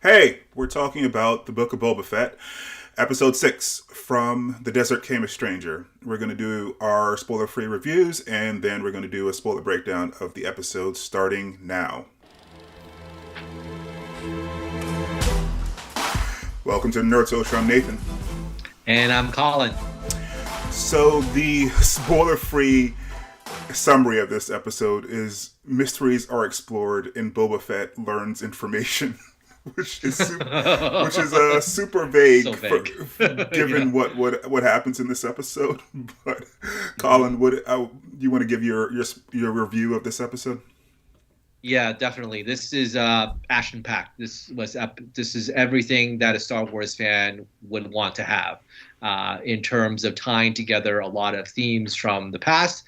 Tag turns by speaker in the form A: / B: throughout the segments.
A: Hey, we're talking about the Book of Boba Fett, Episode 6, From the Desert Came a Stranger. We're going to do our spoiler-free reviews, and then we're going to do a spoiler breakdown of the episode starting now. Welcome to the Nerd Social. I'm Nathan.
B: And I'm Colin.
A: So the spoiler-free summary of this episode is mysteries are explored and Boba Fett learns information. Which is super vague,
B: So vague.
A: Given what happens in this episode. But Colin, you want to give your review of this episode?
B: Yeah, definitely. This is action packed. This is everything that a Star Wars fan would want to have in terms of tying together a lot of themes from the past,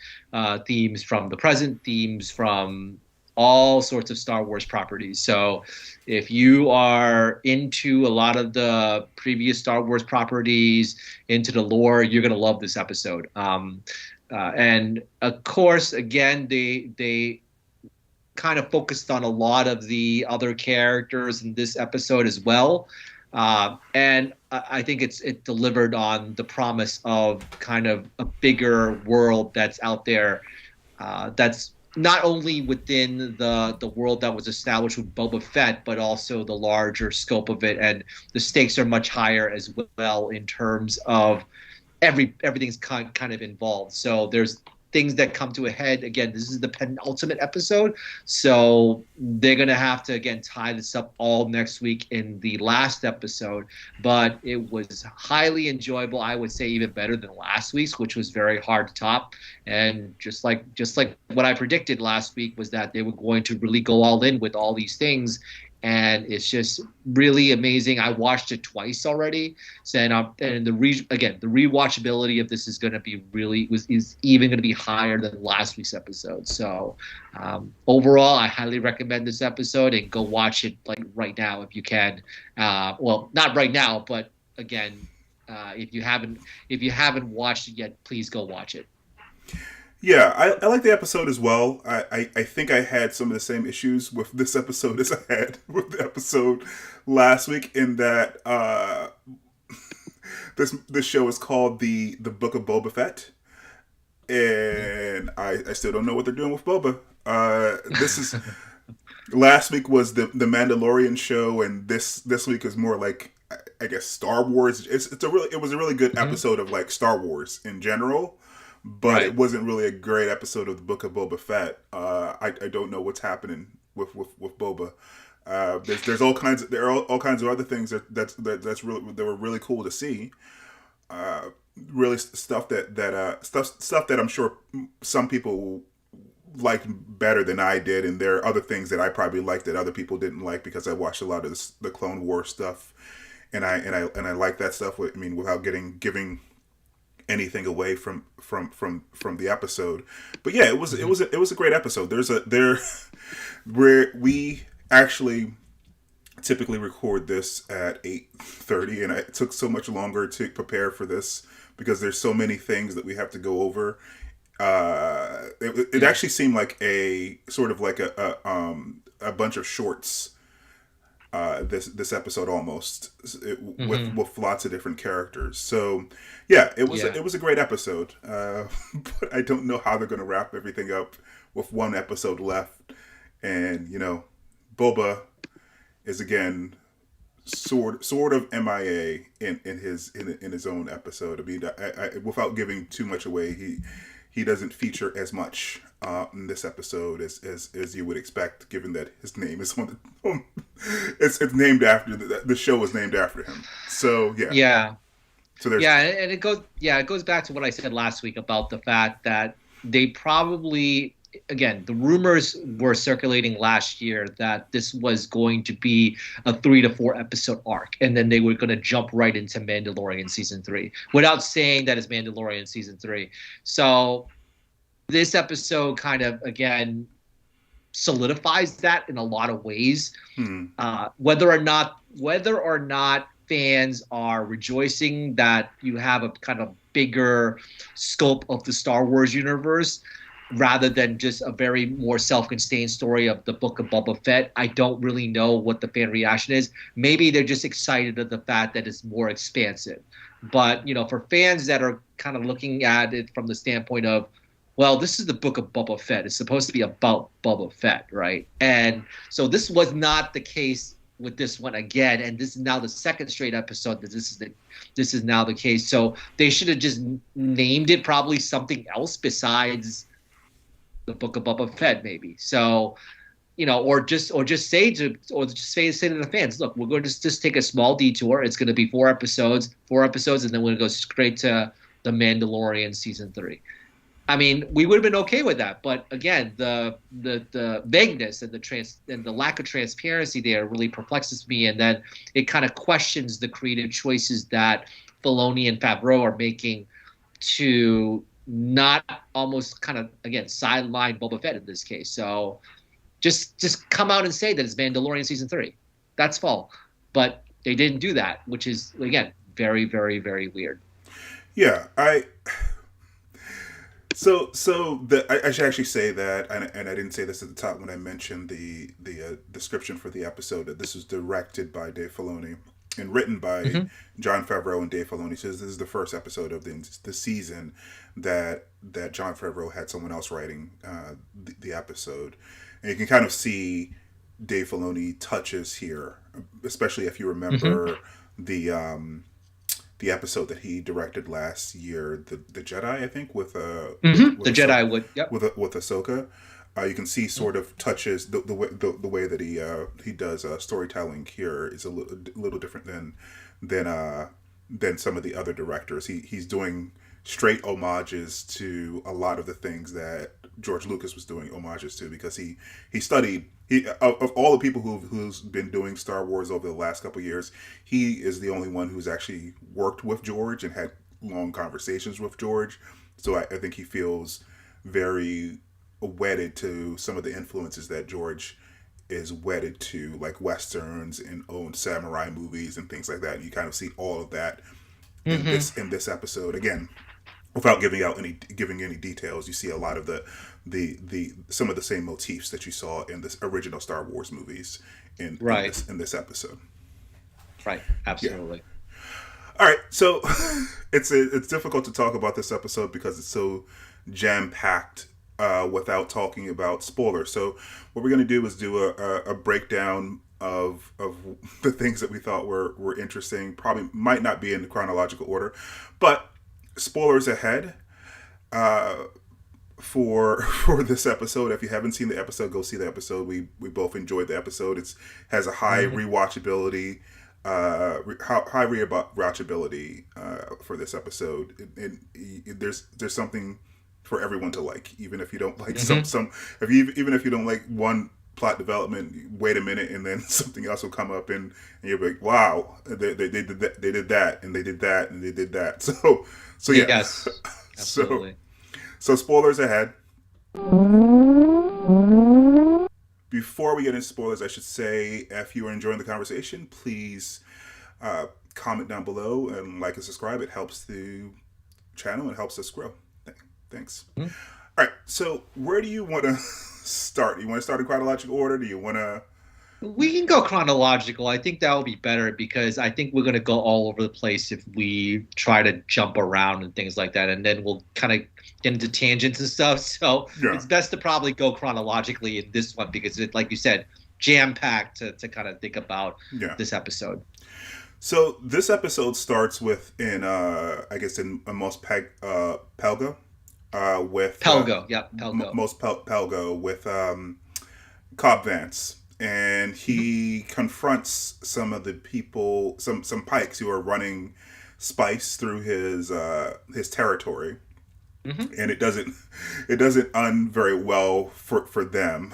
B: themes from the present, themes from all sorts of Star Wars properties. So if you are into a lot of the previous Star Wars properties, into the lore, you're going to love this episode. And of course, again, they kind of focused on a lot of the other characters in this episode as well. And I think it delivered on the promise of kind of a bigger world that's out there, that's not only within the world that was established with Boba Fett, but also the larger scope of it. And the stakes are much higher as well in terms of everything's kind of involved. So there's things that come to a head. Again, this is the penultimate episode. So they're going to have to, again, tie this up all next week in the last episode. But it was highly enjoyable. I would say even better than last week's, which was very hard to top. And just like what I predicted last week was that they were going to really go all in with all these things. And it's just really amazing. I watched it twice already, and the rewatchability of this is going to be is even going to be higher than last week's episode. So overall, I highly recommend this episode, and go watch it like right now if you can. Well, not right now, but again, if you haven't watched it yet, please go watch it.
A: Yeah, I like the episode as well. I think I had some of the same issues with this episode as I had with the episode last week, in that this show is called the Book of Boba Fett, and I still don't know what they're doing with Boba. This is last week was the Mandalorian show, and this week is more like, I guess, Star Wars. It was a really good episode of like Star Wars in general. But
B: Right.
A: It wasn't really a great episode of the Book of Boba Fett. I don't know what's happening with Boba. There are all kinds of other things that were really cool to see. Really stuff that I'm sure some people liked better than I did, and there are other things that I probably liked that other people didn't like, because I watched a lot of the Clone Wars stuff, and I like that stuff. Without giving anything away from the episode. But yeah, it was a great episode. Where we actually typically record this at 8:30, and it took so much longer to prepare for this because there's so many things that we have to go over. It actually seemed like a sort of like a bunch of shorts. This episode almost with lots of different characters. So yeah, it was a great episode. But I don't know how they're going to wrap everything up with one episode left. And Boba is again sort of MIA in his own episode. I mean, I without giving too much away, he doesn't feature as much in this episode as you would expect, given that his name is on the it's named after the show is named after him. So
B: Yeah.
A: So there's
B: And it goes back to what I said last week about the fact that they probably, again, the rumors were circulating last year that this was going to be a 3 to 4 episode arc, and then they were going to jump right into Mandalorian season 3 without saying that it's Mandalorian season 3. So this episode kind of, again, solidifies that in a lot of ways. Whether or not fans are rejoicing that you have a kind of bigger scope of the Star Wars universe, rather than just a very more self-contained story of the Book of Boba Fett. I don't really know what the fan reaction is. Maybe they're just excited at the fact that it's more expansive. But, for fans that are kind of looking at it from the standpoint of, well, this is the Book of Boba Fett. It's supposed to be about Boba Fett, right? And so this was not the case with this one again, and this is now the second straight episode that this is now the case. So they should have just named it probably something else besides the Book of Boba Fett, maybe. So, or just say to the fans, look, we're going to just take a small detour. It's going to be 4 episodes, and then we're going to go straight to the Mandalorian season 3. I mean, we would have been okay with that, but again, the vagueness and the lack of transparency there really perplexes me, and then it kind of questions the creative choices that Filoni and Favreau are making to not almost kind of, again, sideline Boba Fett in this case. So just come out and say that it's Mandalorian season 3. That's fall, but they didn't do that, which is, again, very, very, very weird.
A: Yeah, So I should actually say that, and I didn't say this at the top when I mentioned the description for the episode, that this was directed by Dave Filoni and written by Jon Favreau and Dave Filoni. So this is the first episode of the season that Jon Favreau had someone else writing the episode, and you can kind of see Dave Filoni touches here, especially if you remember the episode that he directed last year, the Jedi, I think, with the
B: Jedi
A: with Ahsoka. You can see sort of touches the way that he does storytelling here is a little different than some of the other directors. He's doing straight homages to a lot of the things that George Lucas was doing homages to, because he studied. Of all the people who's been doing Star Wars over the last couple of years, he is the only one who's actually worked with George and had long conversations with George. So I think he feels very wedded to some of the influences that George is wedded to, like westerns and old samurai movies and things like that. And you kind of see all of that in this episode. Again, without giving any details, you see a lot of the some of the same motifs that you saw in this original Star Wars movies in this episode.
B: Right. Absolutely.
A: Yeah. All right. So it's difficult to talk about this episode because it's so jam packed without talking about spoilers. So what we're going to do is do a breakdown of the things that we thought were interesting. Probably might not be in the chronological order, but spoilers ahead for this episode. If you haven't seen the episode, go see the episode. We both enjoyed the episode. It has a high rewatchability, for this episode. And there's something for everyone to like, even if you don't like even if you don't like one plot development. Wait a minute, and then something else will come up, and you'll be like, wow, they did that, and they did that, and they did that. So yeah.
B: Yes, absolutely.
A: So spoilers ahead. Before we get into spoilers, I should say, if you are enjoying the conversation, please comment down below and like and subscribe. It helps the channel and helps us grow. Thanks. All right, so where do you want to start? You want to start in chronological order? Do you want to...
B: We can go chronological. I think that will be better, because I think we're going to go all over the place if we try to jump around and things like that, and then we'll kind of get into tangents and stuff. So It's best to probably go chronologically in this one, because it, like you said, jam-packed to kind of think about this episode.
A: So this episode starts with in Mos Pelgo. With
B: Pelgo.
A: Mos Pelgo with Cobb Vanth. And he confronts some of the people, some pikes who are running spice through his territory, and it doesn't end very well for them.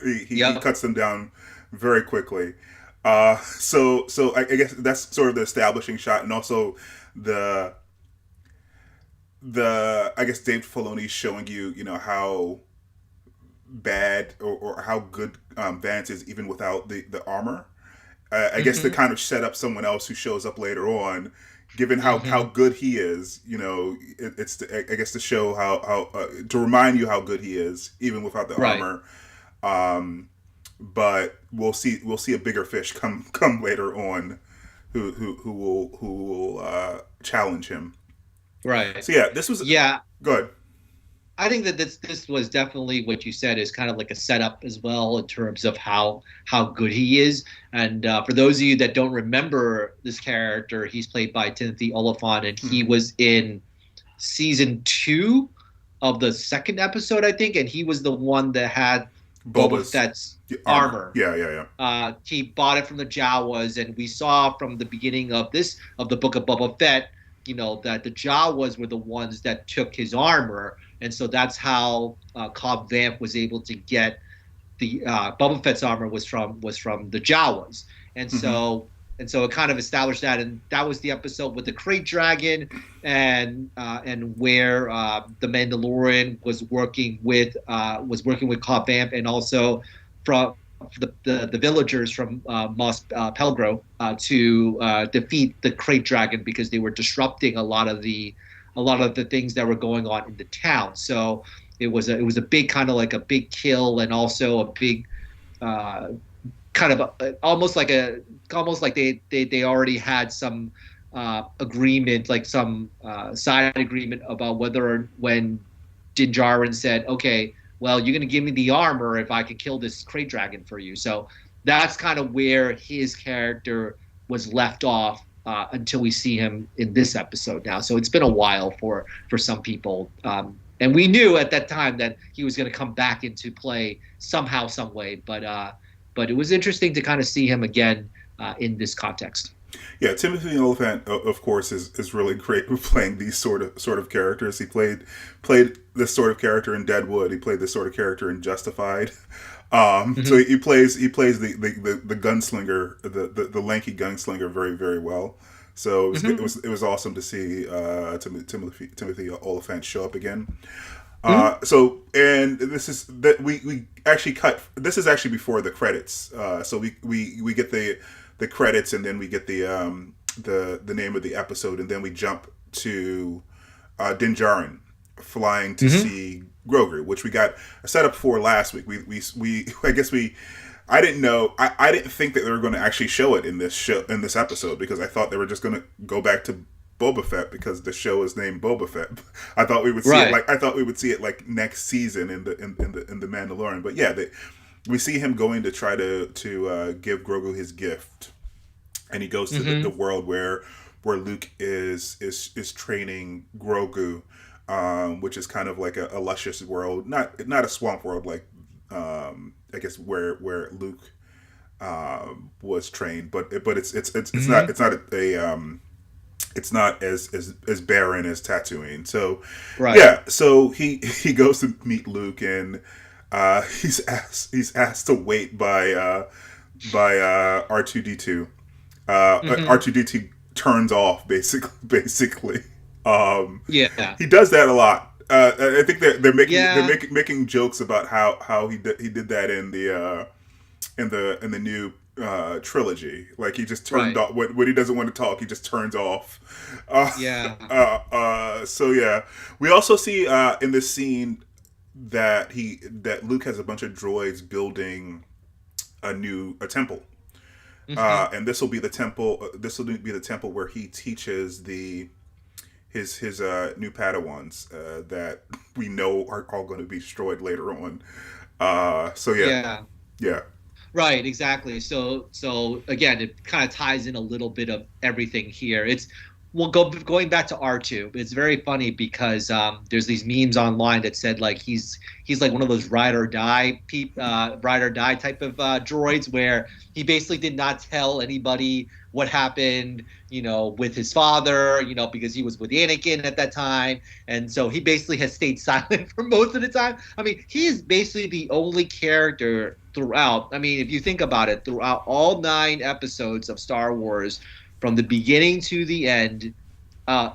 A: He cuts them down very quickly. So I guess that's sort of the establishing shot, and also the I guess Dave Filoni showing you how bad or how good Vance is even without the armor. I guess to kind of set up someone else who shows up later on, given how good he is, it's I guess to show how to remind you how good he is, even without the
B: Right.
A: armor. But we'll see a bigger fish come later on, who will challenge him.
B: Right.
A: So yeah, this was good.
B: I think that this was definitely what you said is kind of like a setup as well in terms of how good he is. And for those of you that don't remember this character, he's played by Timothy Olyphant, and he was in season 2 of the second episode, I think, and he was the one that had Boba Fett's armor.
A: Yeah.
B: He bought it from the Jawas, and we saw from the beginning of the Book of Boba Fett, that the Jawas were the ones that took his armor. And so that's how Cobb Vanth was able to get the Boba Fett's armor was from the Jawas, and so it kind of established that, and that was the episode with the Krayt Dragon, and where the Mandalorian was working with Cobb Vanth, and also from the villagers from Mos Pelgro to defeat the Krayt Dragon, because they were disrupting a lot of the things that were going on in the town. So it was a big kind of like a big kill, and also a big kind of almost like they already had some agreement, like some side agreement about when Djarin said, okay, well, you're going to give me the armor if I can kill this Krayt Dragon for you. So that's kind of where his character was left off until we see him in this episode now. So it's been a while for some people. And we knew at that time that he was going to come back into play somehow, some way. But it was interesting to kind of see him again in this context.
A: Yeah, Timothy Olyphant, of course, is really great with playing these sort of characters. He played this sort of character in Deadwood. He played this sort of character in Justified. So he plays the gunslinger, the lanky gunslinger very, very well. So it was awesome to see Timothy Olyphant show up again. So, and this is that we actually cut. This is actually before the credits. So we get the credits, and then we get the name of the episode, and then we jump to Din Djarin flying to see Grogu, which we got a setup for last week. I didn't know. I didn't think that they were going to actually show it in this episode, because I thought they were just going to go back to Boba Fett because the show is named Boba Fett. I thought we would see it like next season in the Mandalorian. But yeah, we see him going to try to give Grogu his gift, and he goes to the world where Luke is training Grogu. Which is kind of like a luscious world, not a swamp world like I guess where Luke was trained, but it's not as barren as Tatooine. So yeah, so he goes to meet Luke, and he's asked to wait by R2D2. R2D2 turns off basically. He does that a lot. I think they're making jokes about how he did that in the new trilogy. Like he just turned off when he doesn't want to talk. He just turns off. So yeah, we also see in this scene that Luke has a bunch of droids building a temple. And this will be the temple. This will be the temple where he teaches his new Padawans that we know are all going to be destroyed later on. So yeah.
B: Right, exactly. So again, it kind of ties in a little bit of everything here. Going back to R2, it's very funny because there's these memes online that said like he's like one of those ride or die type of droids, where he basically did not tell anybody what happened, with his father, because he was with Anakin at that time, and so he basically has stayed silent for most of the time. I mean, he is basically the only character throughout. I mean, if you think about it, throughout all 9 episodes of Star Wars, from the beginning to the end,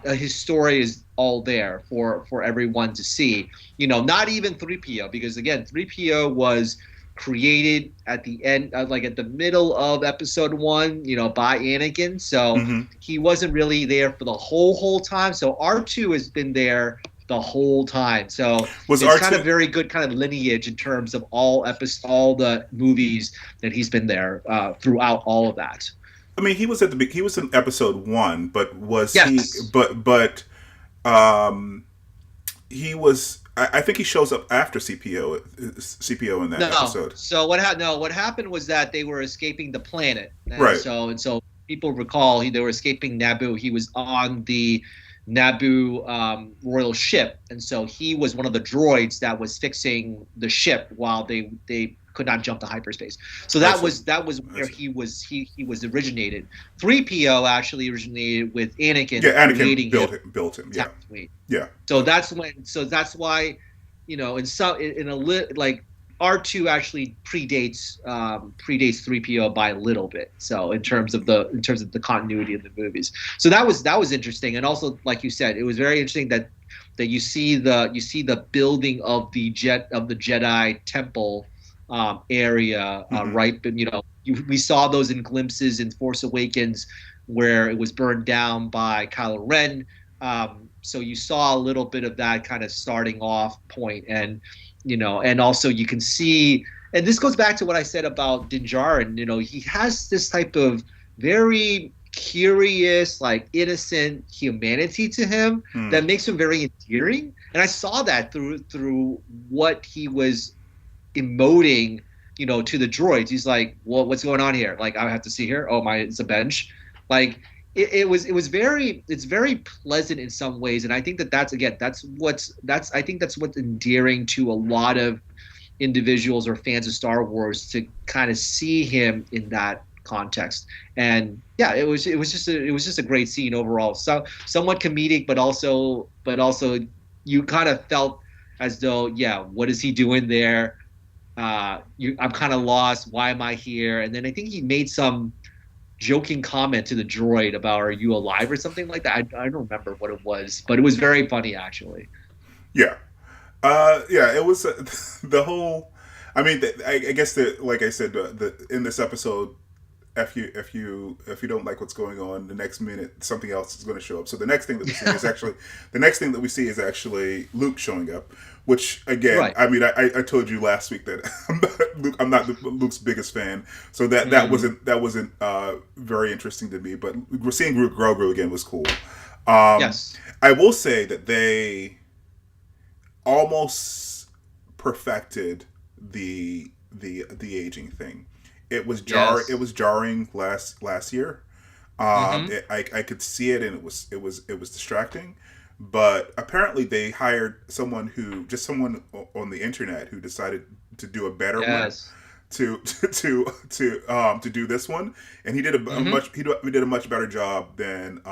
B: his story is all there for everyone to see. Not even 3PO, because again, 3PO was created at the end, like at the middle of episode 1, by Anakin. So he wasn't really there for the whole time. So R2 has been there the whole time. So
A: Was
B: it's
A: R2
B: kind of very good kind of lineage in terms of all the movies that he's been there throughout all of that.
A: I mean, he was in episode 1, but was
B: yes.
A: he? But he was. I think he shows up after CPO in that episode.
B: So what happened was that they were escaping the planet,
A: right?
B: So people recall they were escaping Naboo. He was on the Naboo royal ship, and so he was one of the droids that was fixing the ship while they could not jump to hyperspace. So that was where he was originated. 3PO actually originated with Anakin.
A: Yeah, Anakin built him. Yeah. Yeah.
B: So that's why, like R2 actually predates 3PO by a little bit. So in terms of the continuity of the movies. So that was interesting, and also like you said, it was very interesting that you see the building of the Jedi temple area, right? But we saw those in glimpses in Force Awakens where it was burned down by Kylo Ren. So you saw a little bit of that kind of starting off point, and and also you can see, and this goes back to what I said about Djarin. He has this type of very curious, like innocent humanity to him that makes him very endearing, and I saw that through what he was emoting, to the droids. He's like, well, what's going on here? Like, I have to see here. Oh, it's a bench. Like, it's very pleasant in some ways, and I think that's what's endearing to a lot of individuals or fans of Star Wars, to kind of see him in that context. And yeah, it was just a great scene overall. So somewhat comedic, but also you kind of felt as though, yeah, what is he doing there? I'm kind of lost. Why am I here? And then I think he made some joking comment to the droid about, "Are you alive?" or something like that. I don't remember what it was, but it was very funny actually.
A: Yeah, it was the whole. I mean, I guess that, like I said, in this episode, if you don't like what's going on, the next minute something else is going to show up. So the next thing that we see is actually Luke showing up, which again, right. I mean, I told you last week that I'm not Luke's biggest fan, so that wasn't very interesting to me. But we're seeing Grogu again was cool.
B: Yes,
A: I will say that they almost perfected the aging thing. It was
B: Yes.
A: It was jarring last year. I could see it, and it was distracting. But apparently, they hired someone on the internet who decided to do a better one to do this one, and he did a much better job than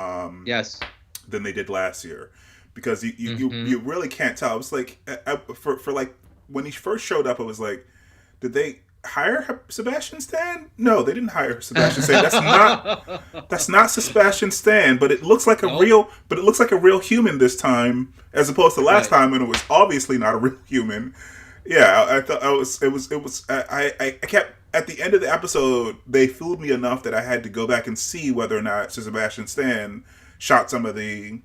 A: they did last year, because you really can't tell. It was like for like when he first showed up, it was like, did they hire Sebastian Stan? No, they didn't hire Sebastian Stan. That's not Sebastian Stan, but it looks like a real human this time, as opposed to last time when it was obviously not a real human. Yeah, I thought I kept, at the end of the episode, they fooled me enough that I had to go back and see whether or not Sebastian Stan shot some of the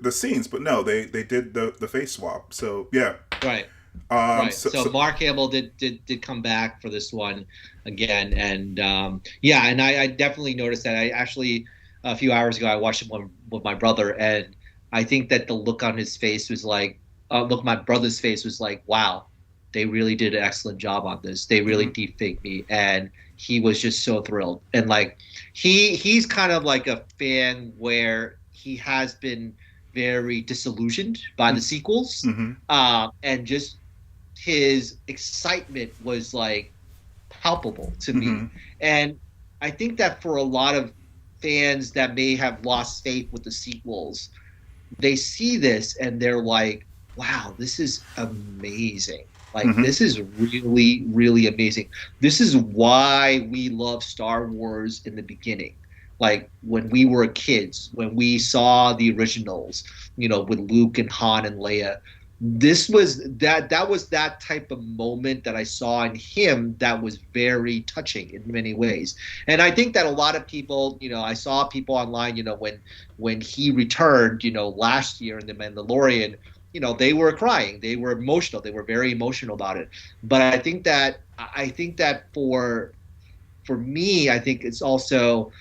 A: scenes, but no, they did the face swap. So yeah.
B: Right. Right. So Mark Hamill did come back for this one again, and and I definitely noticed that. I actually, a few hours ago, I watched it with my brother, and I think that the look on his face was like, my brother's face was like, wow, they really did an excellent job on this. They really deep faked me, and he was just so thrilled. And like he's kind of like a fan where he has been very disillusioned by the sequels, and just his excitement was like palpable to me. And I think that for a lot of fans that may have lost faith with the sequels, they see this and they're like, wow, this is amazing. Like, this is really, really amazing. This is why we love Star Wars in the beginning. Like, when we were kids, when we saw the originals, with Luke and Han and Leia, this was that type of moment that I saw in him that was very touching in many ways. And I think that a lot of people, I saw people online, when he returned, last year in The Mandalorian, they were crying, they were emotional, they were very emotional about it. But I think that for me, I think it's also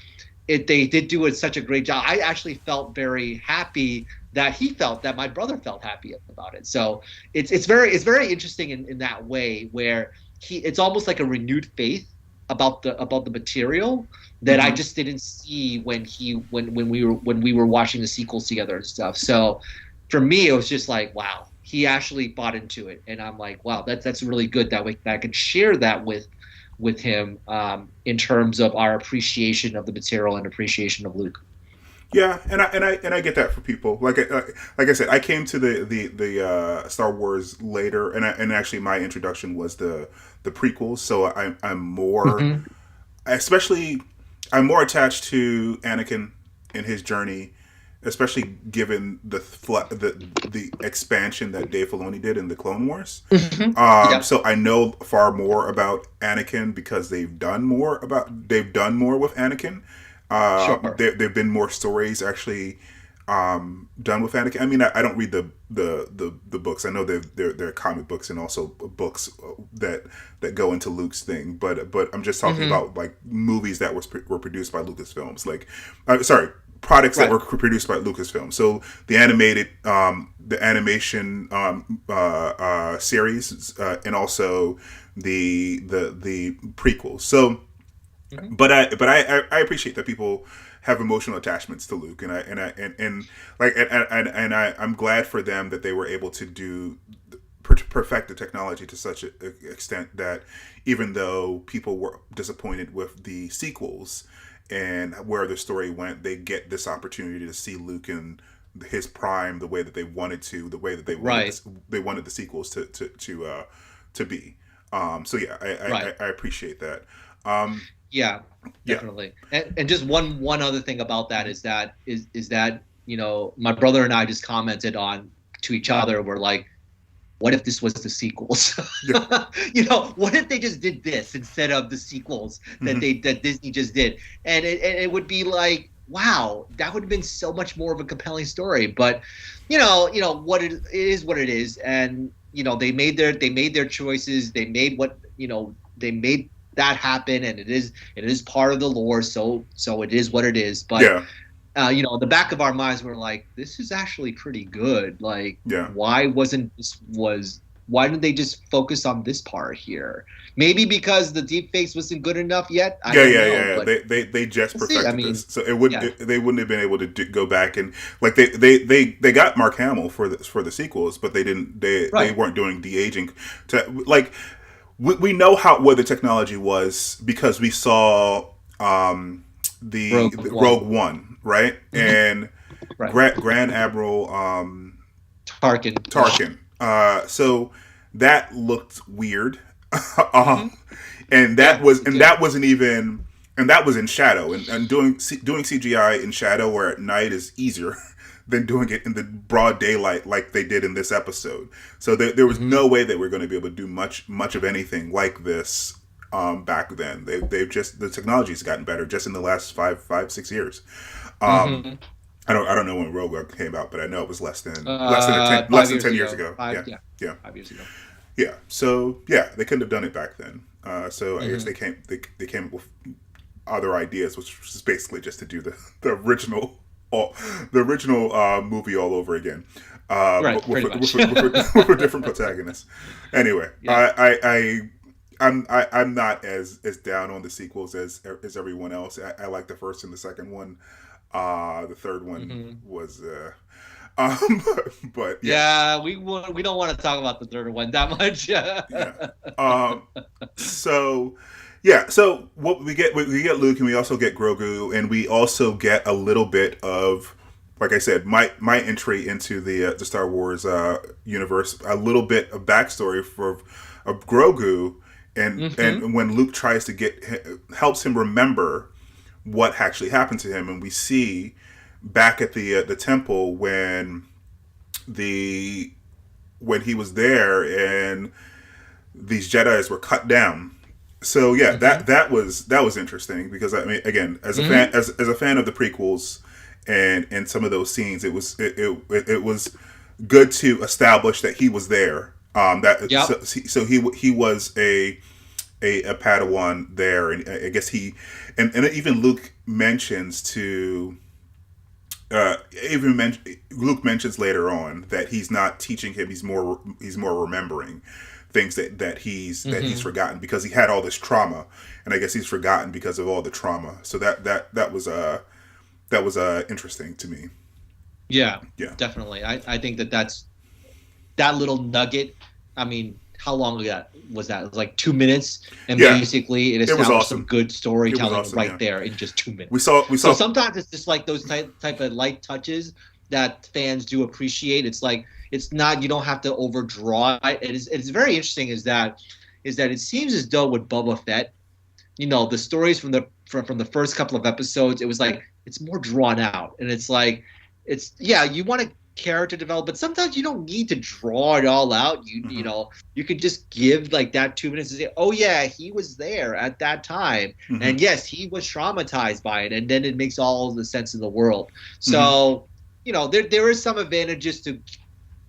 B: they did do it such a great job. I actually felt very happy that he felt that my brother felt happy about it. So it's very interesting in that way where it's almost like a renewed faith about the material that I just didn't see when we were watching the sequels together and stuff. So for me, it was just like, wow, he actually bought into it, and I'm like, wow, that's really good that I could share that with him, in terms of our appreciation of the material and appreciation of Luke.
A: Yeah, and I get that for people. Like I said, I came to the Star Wars later, and actually my introduction was the prequels. So I'm more,
B: Mm-hmm.
A: especially I'm more attached to Anakin and his journey, especially given the expansion that Dave Filoni did in the Clone Wars.
B: Mm-hmm. Yep.
A: So I know far more about Anakin because they've done more with Anakin.
B: Sure.
A: There've been more stories actually done with Anakin. I mean, I don't read the books. I know they're comic books and also books that go into Luke's thing. But I'm just talking
B: Mm-hmm.
A: about like movies that were produced by Lucasfilms. Like, sorry, products that
B: Right.
A: were produced by Lucasfilm. So the animation series, and also the prequels. So,
B: Mm-hmm.
A: but I appreciate that people have emotional attachments to Luke, I'm glad for them that they were able to perfect the technology to such an extent that even though people were disappointed with the sequels and where the story went, they get this opportunity to see Luke in his prime, the way that they wanted to, the way that
B: Right.
A: they wanted the sequels to be. So yeah,
B: Right.
A: I appreciate that. Um,
B: Yeah,
A: yeah.
B: definitely. And just one other thing about that is that my brother and I just commented on to each other. We're like, what if this was the sequels?
A: Yeah.
B: What if they just did this instead of the sequels
A: Hmm.
B: that Disney just did? And it would be like, wow, that would have been so much more of a compelling story. But what it is what it is, and they made their choices. They made that happen, and it is part of the lore. So it is what it is. But
A: Yeah.
B: in the back of our minds, we're like, this is actually pretty good. Like,
A: Yeah.
B: why didn't they just focus on this part here? Maybe because the deep fakes wasn't good enough yet. I
A: Yeah,
B: don't
A: yeah,
B: know,
A: yeah, yeah.
B: but
A: They just
B: we'll see. I
A: perfected
B: mean,
A: this, so
B: yeah,
A: they wouldn't have been able to go back and like they got Mark Hamill for the sequels, but they
B: right.
A: weren't doing de aging. To like we know what the technology was because we saw the
B: Rogue One.
A: Rogue One, right?
B: Hmm.
A: And
B: Right.
A: Grand Admiral
B: Tarkin. Yeah.
A: Tarkin. So that looked weird. um,
B: Hmm.
A: and
B: Yeah, it did.
A: that wasn't even and that was in shadow and doing CGI in shadow or at night is easier than doing it in the broad daylight like they did in this episode. So there was
B: Hmm.
A: no way that we're going to be able to do much of anything like this back then. They've just the technology's gotten better just in the last 5, 6 years. Um,
B: Hmm.
A: I don't know when Rogue One came out, but I know it was less
B: five
A: than
B: years
A: 10 years
B: ago.
A: ago.
B: Five.
A: Yeah,
B: Yeah.
A: yeah.
B: 5 years ago.
A: Yeah. So yeah, they couldn't have done it back then. So I guess
B: Hmm.
A: they came up with other ideas, which was basically just to do the original all, the original movie all over again,
B: Right.
A: but
B: Pretty much.
A: with a different protagonist. Anyway,
B: Yeah.
A: I'm not as down on the sequels as everyone else. I like the first and the second one. The third one
B: Hmm.
A: was um, but yeah.
B: We don't want to talk about the third one that much.
A: Yeah. Um. So, yeah. So what we get Luke, and we also get Grogu, and we also get a little bit of, like I said, my entry into the Star Wars universe, a little bit of backstory for of Grogu,
B: Hmm.
A: and when Luke tries to helps him remember what actually happened to him, and we see back at the temple when the when he was there and these Jedi's were cut down. So yeah, that was interesting because I mean, again, as a fan as a fan of the prequels and some of those scenes, it was good to establish that he was there. So he was a Padawan there, and I guess and even Luke mentions to. Luke mentions later on that he's not teaching him; he's more remembering things that he's forgotten because he had all this trauma, and I guess he's forgotten because of all the trauma. So that was interesting to me.
B: Yeah,
A: Yeah,
B: definitely. I think that's that little nugget. I mean, how long was that? It was like 2 minutes, and basically it established
A: awesome.
B: some good storytelling
A: awesome,
B: there in just 2 minutes.
A: We saw.
B: So sometimes it's just like those type of light touches that fans do appreciate. It's like it's not, you don't have to overdraw it. It's very interesting is that it seems as though with Boba Fett, the stories from the first couple of episodes, it was like it's more drawn out, and it's like you want to character develop, but sometimes you don't need to draw it all out. You could just give like that 2 minutes and say, oh yeah, he was there at that time, and yes, he was traumatized by it, and then it makes all the sense in the world. So there is some advantages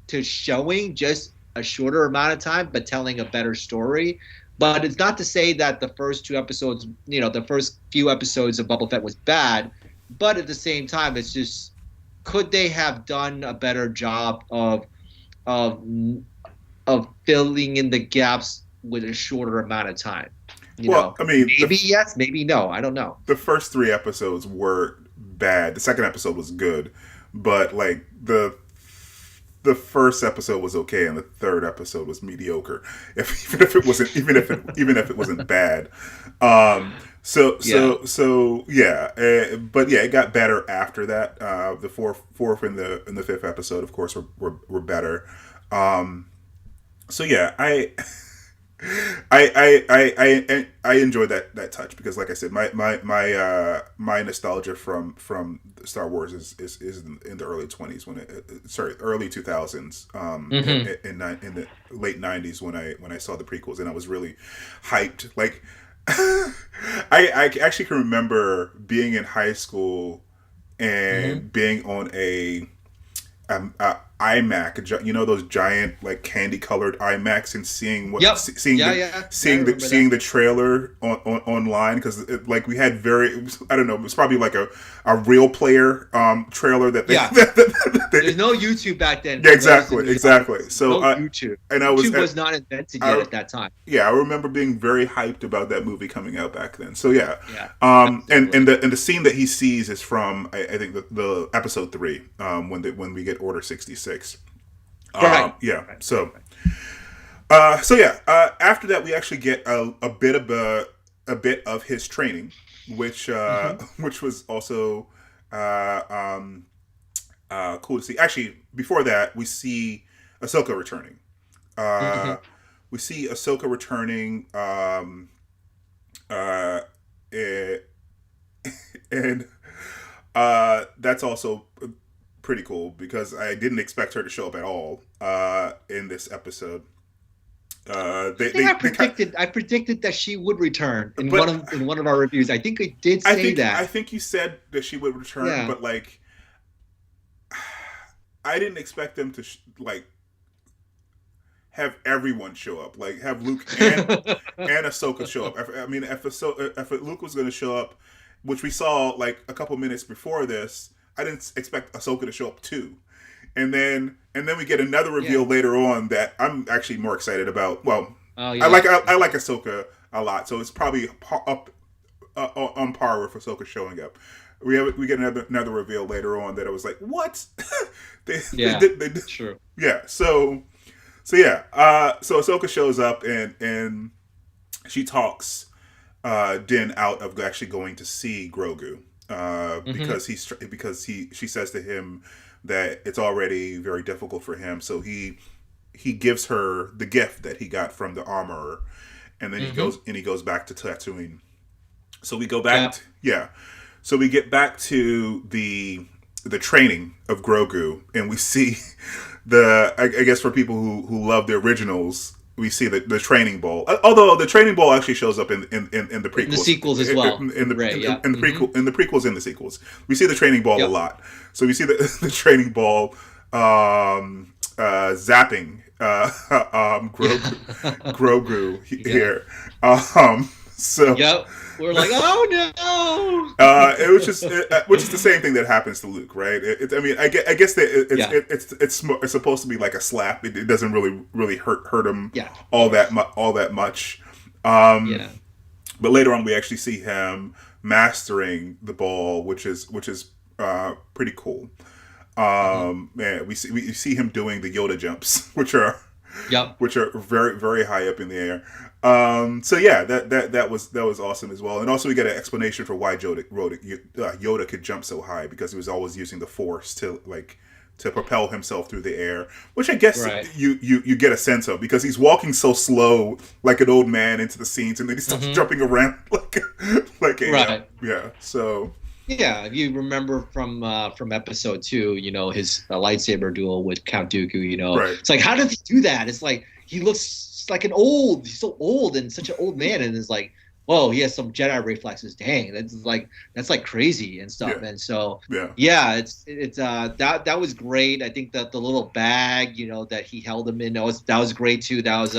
B: to showing just a shorter amount of time but telling a better story. But it's not to say that the first 2 episodes, the first few episodes of Boba Fett was bad, but at the same time, it's just, could they have done a better job of filling in the gaps with a shorter amount of time?
A: I mean,
B: maybe yes, maybe no. I don't know.
A: The first 3 episodes were bad. The second episode was good, but like the first episode was okay, and the third episode was mediocre. Even if it wasn't bad. But yeah, it got better after that. The fourth and the fifth episode, of course, were better. So yeah, I enjoyed that touch because, like I said, my nostalgia from Star Wars is in the early 20s early 2000s, in the late 90s when I saw the prequels, and I was really hyped. Like I actually can remember being in high school and being on a iMac, those giant like candy colored iMacs, and seeing seeing the trailer online, because like we had I don't know, it was probably like a real player trailer that they
B: there's no YouTube back then.
A: Yeah, exactly. So
B: YouTube.
A: And
B: YouTube was not invented yet at that time.
A: Yeah, I remember being very hyped about that movie coming out back then. So and the scene that he sees is from I think the episode 3, when we get Order 66.
B: Right.
A: Yeah. Right. So after that we actually get a bit of his training, which was also cool to see. Actually, before that, we see Ahsoka returning. We see Ahsoka returning, and that's also pretty cool because I didn't expect her to show up at all in this episode.
B: I predicted that she would return in one of our reviews. I think I did say that.
A: I think you said that she would return, but like, I didn't expect them to have everyone show up, like have Luke and Ahsoka show up. I mean, if Luke was going to show up, which we saw like a couple minutes before this, I didn't expect Ahsoka to show up too. And then we get another reveal later on that I'm actually more excited about. Well, I like Ahsoka a lot, so it's probably up on par with Ahsoka showing up. We get another reveal later on that I was like, what? they
B: True.
A: Yeah. So Ahsoka shows up and she talks Din out of actually going to see Grogu because she says to him that it's already very difficult for him, so he gives her the gift that he got from the armorer, and then he goes back to Tatooine. So we go back. So we get back to the the training of Grogu, and we see I guess for people who love the originals, we see the training ball. Although the training ball actually shows up in the prequels,
B: in the sequels as well,
A: in the prequels and the sequels, we see the training ball a lot. So we see the training ball zapping Grogu here. So
B: yep, we're like, oh no.
A: It was just, which is the same thing that happens to Luke, right? I mean, I guess that it's supposed to be like a slap. It doesn't really hurt him all that much. But later on, we actually see him mastering the ball, which is pretty cool. We see him doing the Yoda jumps, which are very, very high up in the air. So yeah, that was awesome as well. And also we get an explanation for why Yoda could jump so high, because he was always using the Force to propel himself through the air, which I guess you get a sense of, because he's walking so slow like an old man into the scenes, and then he starts jumping around like a so.
B: Yeah, if you remember from episode 2, his lightsaber duel with Count Dooku, it's like, how does he do that? It's like, he looks like he's so old and such an old man, and it's like, whoa, he has some Jedi reflexes. Dang, that's like crazy and stuff. Yeah. And so it's that was great. I think that the little bag, that he held him in, that was great too. That was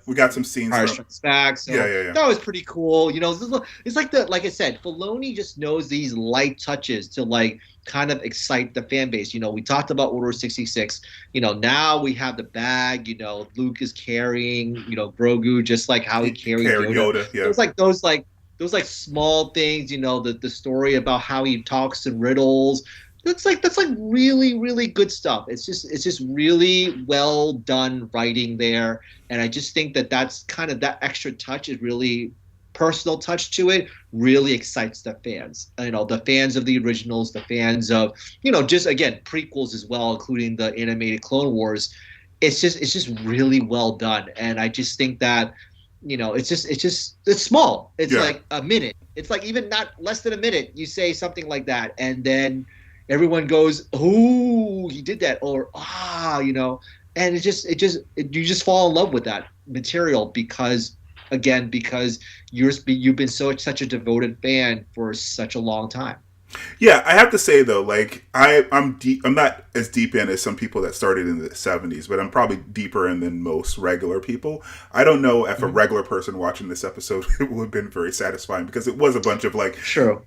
A: we got some scenes from
B: back. So that was pretty cool. It's like I said, Filoni just knows these light touches to kind of excite the fan base. We talked about Order 66. Now we have the bag. Luke is carrying, Grogu, just like how he carried Yoda.
A: Yeah.
B: It was those small things. The story about how he talks in riddles. That's really, really good stuff. It's just really well done writing there, and I just think that's kind of that extra touch is really personal touch to it, really excites the fans. The fans of the originals, the fans of, just again prequels as well, including the animated Clone Wars. It's just really well done, and I just think that it's small. It's like a minute. It's like even not less than a minute. You say something like that, and then everyone goes, "Oh, he did that," or and you just fall in love with that material because you've been such a devoted fan for such a long time.
A: Yeah, I have to say though, I'm not as deep in as some people that started in the 70s, but I'm probably deeper in than most regular people. I don't know if a regular person watching this episode it would have been very satisfying, because it was a bunch of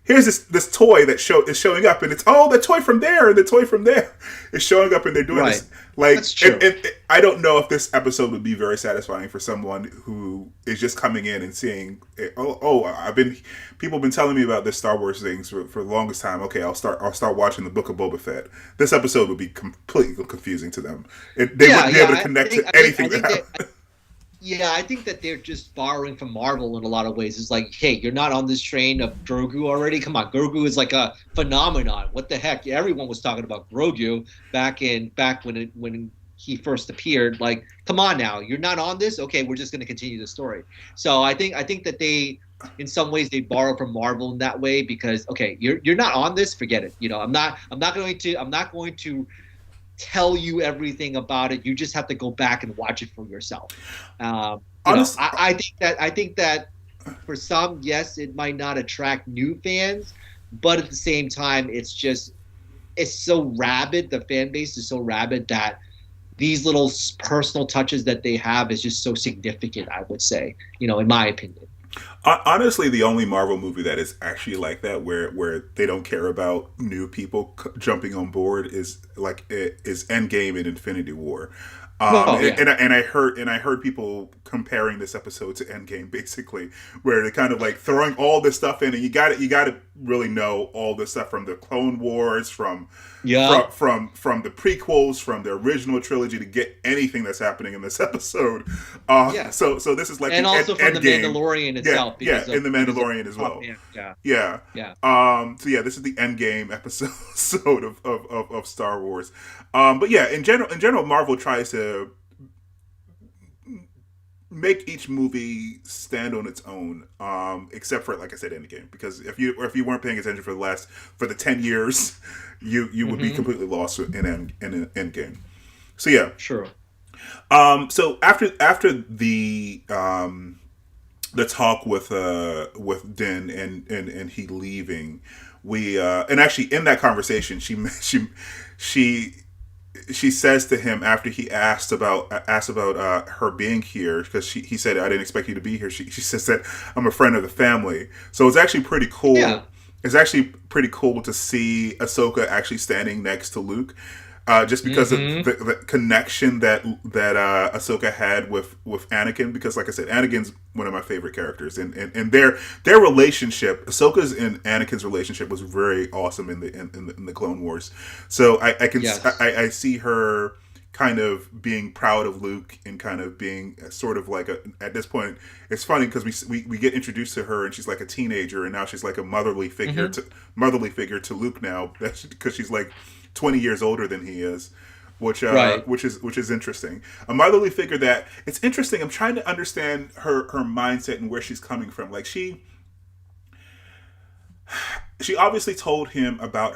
A: here's this toy that is showing up, and it's the toy from there and the toy from there is showing up, and they're doing this.
B: That's true.
A: And I don't know if this episode would be very satisfying for someone who is just coming in and seeing, people have been telling me about this Star Wars things for the longest time. Okay, I'll start watching the Book of Boba Fett. This episode would be completely confusing to them. They wouldn't be able to connect to anything that happened.
B: Yeah, I think that they're just borrowing from Marvel in a lot of ways. It's like, hey, you're not on this train of Grogu already? Come on, Grogu is like a phenomenon. What the heck? Everyone was talking about Grogu back when he first appeared. Like, come on now, you're not on this? Okay, we're just going to continue the story. So I think that they, in some ways, they borrow from Marvel in that way, because okay, you're not on this, forget it. I'm not going to tell you everything about it. You just have to go back and watch it for yourself. I think that for some, yes, it might not attract new fans, but at the same time, it's so rabid. The fan base is so rabid that these little personal touches that they have is just so significant, I would say, in my opinion.
A: Honestly, the only Marvel movie that is actually like that, where they don't care about new people jumping on board, is Endgame and Infinity War. And I heard people comparing this episode to Endgame, basically, where they're kind of throwing all this stuff in, and you got to really know all this stuff from the Clone Wars, from the prequels, from the original trilogy, to get anything that's happening in this episode. So this is
B: and also from the Mandalorian itself.
A: In the Mandalorian as well. So this is the Endgame episode of Star Wars. But yeah, in general, Marvel tries to make each movie stand on its own, except for, like I said, Endgame. Because if you weren't paying attention for the 10 years, you would be completely lost in Endgame. So yeah.
B: Sure.
A: So after the talk with Din and he leaving, we and actually in that conversation she says to him after he asked about her being here, because he said, I didn't expect you to be here. She says that I'm a friend of the family. So it's actually pretty cool.
B: Yeah.
A: It's actually pretty cool to see Ahsoka actually standing next to Luke. Just because of the connection that Ahsoka had with Anakin, because like I said, Anakin's one of my favorite characters, and their relationship, Ahsoka's and Anakin's relationship, was very awesome in the Clone Wars. So I can I see her kind of being proud of Luke and kind of being sort of like at this point, it's funny because we get introduced to her and she's like a teenager, and now she's like a motherly figure to Luke now, because she's like 20 years older than he is, which is interesting. A motherly figure that, it's interesting. I'm trying to understand her mindset and where she's coming from. Like she obviously told him about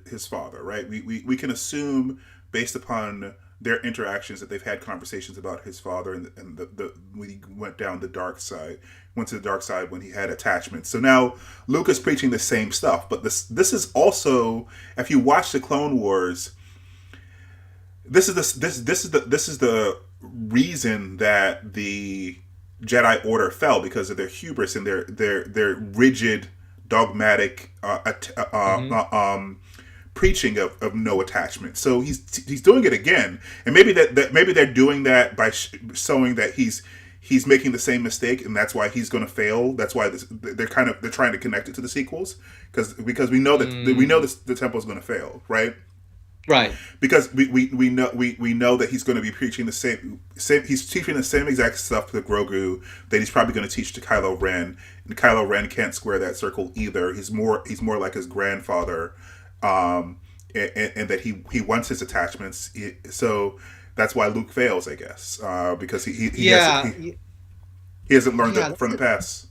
A: his father, right? We can assume based upon their interactions that they've had conversations about his father, and when he went down the dark side, went to the dark side when he had attachments. So now Luke is preaching the same stuff, but this is also, if you watch the Clone Wars, this is the reason that the Jedi Order fell, because of their hubris and their rigid, dogmatic preaching of no attachment. So he's doing it again, and maybe they're doing that by showing that he's making the same mistake, and that's why he's going to fail. That's why they're trying to connect it to the sequels, because we know that the temple's going to fail, right?
B: Right.
A: Because we know that he's going to be preaching the same. He's teaching the same exact stuff to Grogu that he's probably going to teach to Kylo Ren, and Kylo Ren can't square that circle either. He's more like his grandfather. And that he wants his attachments, so that's why Luke fails, I guess, because he hasn't learned from the past.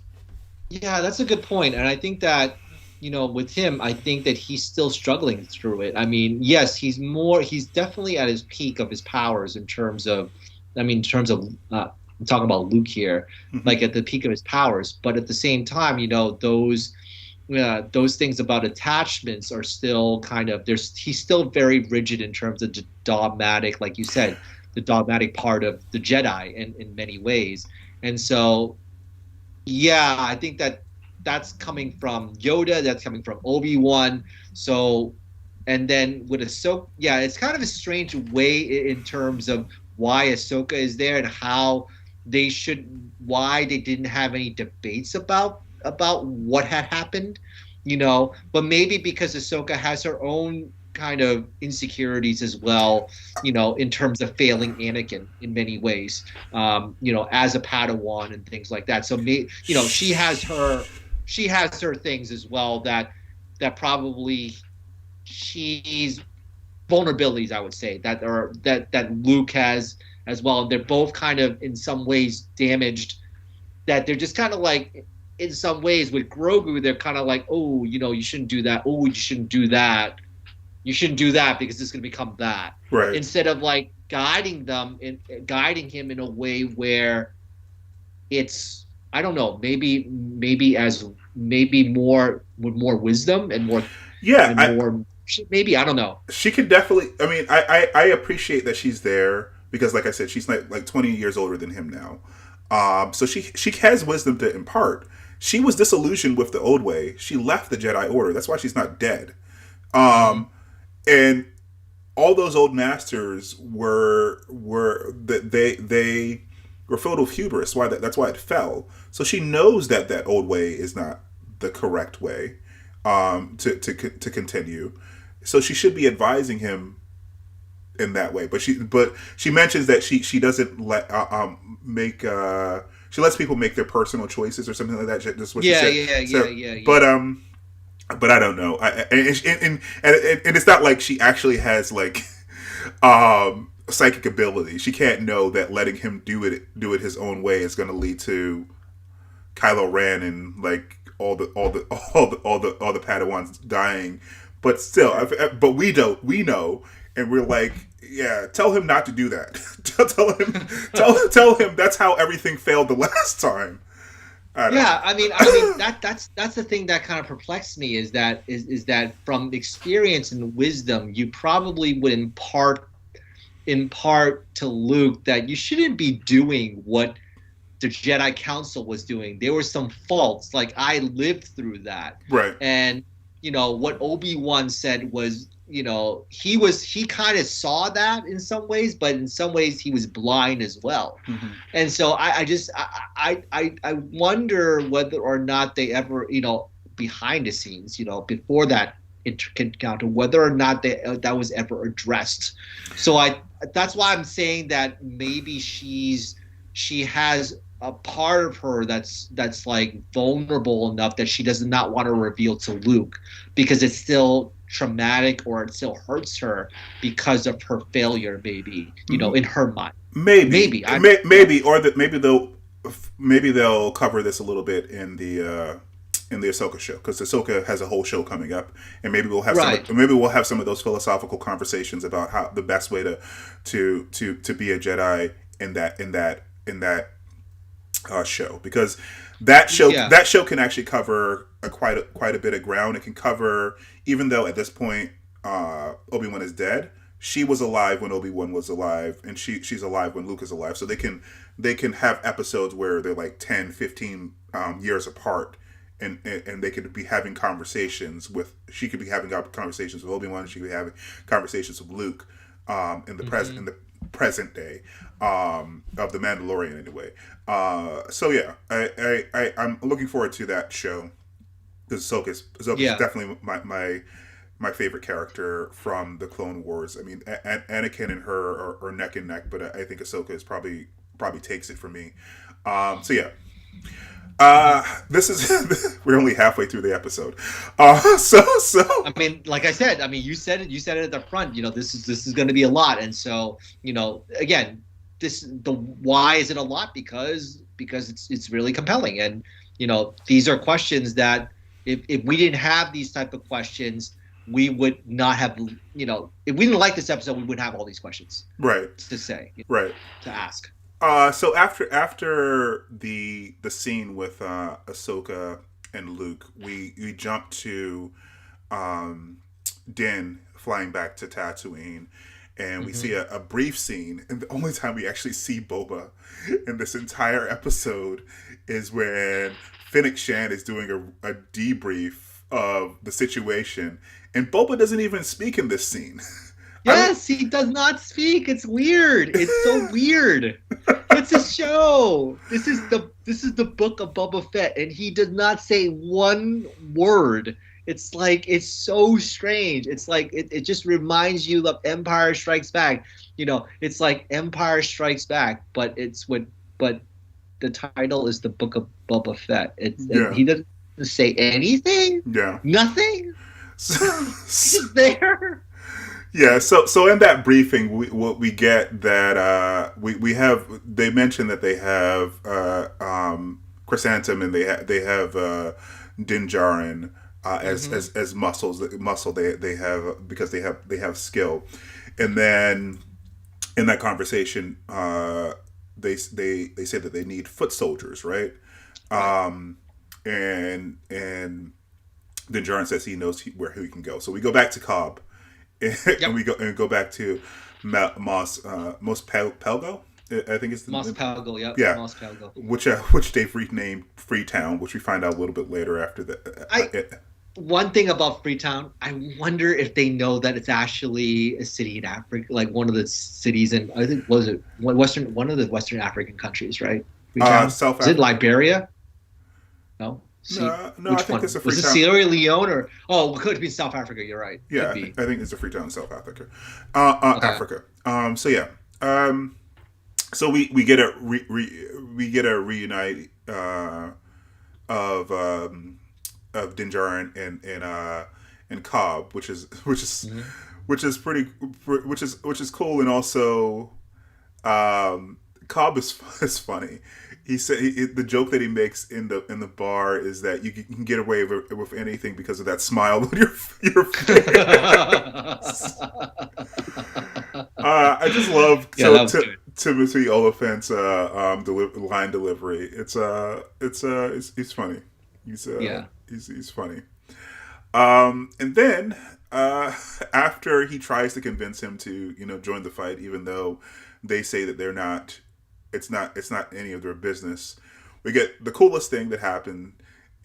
B: Yeah, that's a good point, and I think that, with him, I think that he's still struggling through it. I mean, yes, he's definitely at his peak of his powers in terms of I'm talking about Luke here, like at the peak of his powers, but at the same time, those things about attachments are still he's still very rigid in terms of the dogmatic, like you said, the dogmatic part of the Jedi in many ways. And so, yeah, I think that's coming from Yoda, that's coming from Obi-Wan. So, and then with Ahsoka, yeah, it's kind of a strange way in terms of why Ahsoka is there and why they didn't have any debates about what had happened, but maybe because Ahsoka has her own kind of insecurities as well, in terms of failing Anakin in many ways, as a Padawan and things like that. So she has her things as well that probably she's vulnerabilities, I would say, that Luke has as well. They're both kind of in some ways damaged, that they're just kind of like, in some ways with Grogu, they're kind of like, oh, you shouldn't do that. Oh, you shouldn't do that. You shouldn't do that because it's going to become that.
A: Right.
B: Instead of like guiding him in a way where it's, I don't know, maybe more with more wisdom and more.
A: Yeah.
B: Maybe, I don't know.
A: She could definitely, I appreciate that she's there, because like I said, she's like 20 years older than him now. So she has wisdom to impart. She was disillusioned with the old way. She left the Jedi Order. That's why she's not dead. And all those old masters were they were filled with hubris. That's why it fell. So she knows that old way is not the correct way to continue. So she should be advising him in that way. But she mentions that she doesn't let she lets people make their personal choices or something like that. That's what she said.
B: Yeah.
A: But I don't know. And it's not like she actually has like psychic ability. She can't know that letting him do it his own way is going to lead to Kylo Ren and like all the Padawans dying. But still, but we know, and we're like, yeah, tell him not to do that. tell him that's how everything failed the last time.
B: I mean that's the thing that kind of perplexed me is that from experience and wisdom, you probably would impart to Luke that you shouldn't be doing what the Jedi Council was doing. There were some faults. Like, I lived through that.
A: Right.
B: And, what Obi-Wan said was, he kind of saw that in some ways, but in some ways he was blind as well. Mm-hmm. And so I wonder whether or not they ever, behind the scenes, before that encounter, whether or not that was ever addressed. So that's why I'm saying that maybe she has a part of her that's like vulnerable enough that she does not want to reveal to Luke because it's still traumatic or it still hurts her because of her failure, maybe, in her mind. Maybe
A: they'll cover this a little bit in the Ahsoka show, because Ahsoka has a whole show coming up, and maybe we'll have some of those philosophical conversations about how the best way to be a Jedi in that show, because that show can actually cover quite a bit of ground. It can cover, even though at this point Obi-Wan is dead, she was alive when Obi-Wan was alive, and she's alive when Luke is alive. So they can have episodes where they're like 10, 15 years apart. And they could be having conversations she could be having conversations with Obi-Wan, and she could be having conversations with Luke in the present day of the Mandalorian anyway. So yeah, I'm looking forward to that show, because Ahsoka's definitely my favorite character from the Clone Wars. I mean, Anakin and her are neck and neck, but I think Ahsoka is probably takes it for me. So yeah. This is we're only halfway through the episode. So
B: I mean, like I said, you said it at the front, this is going to be a lot. And so, again, why is it a lot? Because it's really compelling. And, these are questions that if we didn't have these type of questions, we would not have, if we didn't like this episode, we wouldn't have all these questions.
A: Right.
B: To say.
A: Right.
B: To ask.
A: So after the scene with Ahsoka and Luke, we jump to Din flying back to Tatooine, and we see a brief scene. And the only time we actually see Boba in this entire episode is when Fennec Shand is doing a debrief of the situation, and Boba doesn't even speak in this scene.
B: Yes, he does not speak. It's weird. It's so weird. It's a show. This is the Book of Boba Fett, and he does not say one word. It's like, it's so strange. It's like it just reminds you of Empire Strikes Back. It's like Empire Strikes Back, but the title is the Book of Boba Fett. He doesn't say anything.
A: Yeah.
B: Nothing. He's there.
A: Yeah, so in that briefing, we get that they mention that they have Krrsantan, and they have Din Djarin as muscle they have, because they have skill. And then in that conversation, they say that they need foot soldiers, right? And Din Djarin says he knows where he can go. So we go back to Cobb. And we go back to Mos Pelgo. I think it's
B: Mos Pelgo. Yep.
A: Yeah,
B: Mos Pelgo.
A: Which they've renamed Freetown, which we find out a little bit later after that.
B: One thing about Freetown, I wonder if they know that it's actually a city in Africa, like one of the cities in, I think, one of the Western African countries, right? Freetown?
A: South.
B: Is it Liberia? No.
A: No, I think it's a Freetown.
B: Was it Sierra Leone or? Oh, it could be South Africa. You're right.
A: Yeah, I think it's a Freetown, South Africa. Okay. Africa. So yeah. So we get a reunite of Din Djarin and Cobb, which is which is which is cool, and also, Cobb is funny. He said the joke that he makes in the bar is that you can get away with anything because of that smile on your face. I just love Timothy Olyphant's line delivery. It's he's funny. He's funny. And then after he tries to convince him to join the fight, even though they say that they're not. It's not any of their business. We get the coolest thing that happened